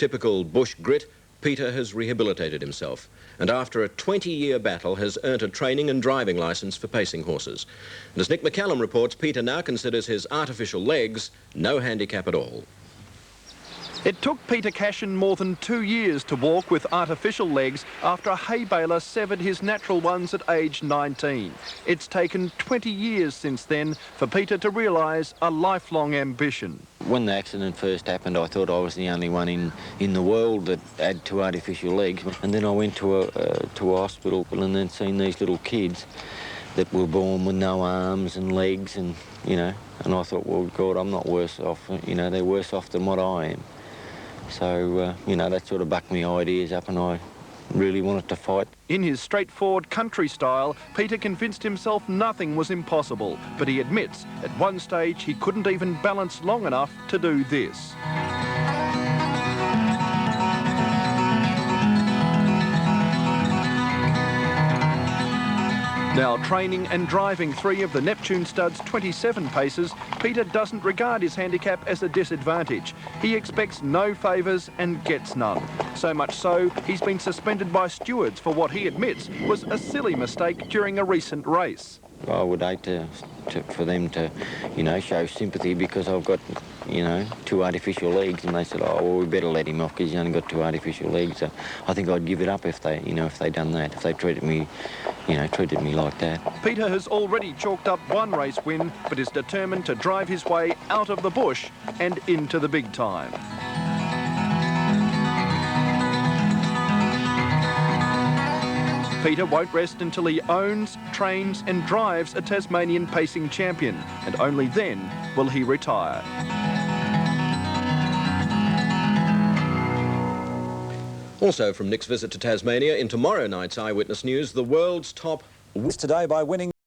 Typical bush grit, Peter has rehabilitated himself and after a 20-year battle has earned a training and driving licence for pacing horses. And as Nick McCallum reports, Peter now considers his artificial legs no handicap at all. It took Peter Cashion more than 2 years to walk with artificial legs after a hay baler severed his natural ones at age 19. It's taken 20 years since then for Peter to realise a lifelong ambition. When the accident first happened, I thought I was the only one in the world that had 2 artificial legs. And then I went to a hospital and then seen these little kids that were born with no arms and legs and, you know, and I thought, well, God, I'm not worse off, you know, they're worse off than what I am. So, you know, that sort of bucked my ideas up and I really wanted to fight. In his straightforward country style, Peter convinced himself nothing was impossible, but he admits at one stage he couldn't even balance long enough to do this. Now training and driving 3 of the Neptune Stud's 27 paces, Peter doesn't regard his handicap as a disadvantage. He expects no favours and gets none. So much so, he's been suspended by stewards for what he admits was a silly mistake during a recent race. I would hate for them to, you know, show sympathy because I've got, you know, 2 artificial legs, and they said, oh, well, we better let him off because he's only got 2 artificial legs. So I think I'd give it up if they, you know, if they'd done that, if they treated me, you know, treated me like that. Peter has already chalked up 1 race win, but is determined to drive his way out of the bush and into the big time. Peter won't rest until he owns, trains and drives a Tasmanian pacing champion, and only then will he retire. Also from Nick's visit to Tasmania, in tomorrow night's Eyewitness News, the world's top... Today by winning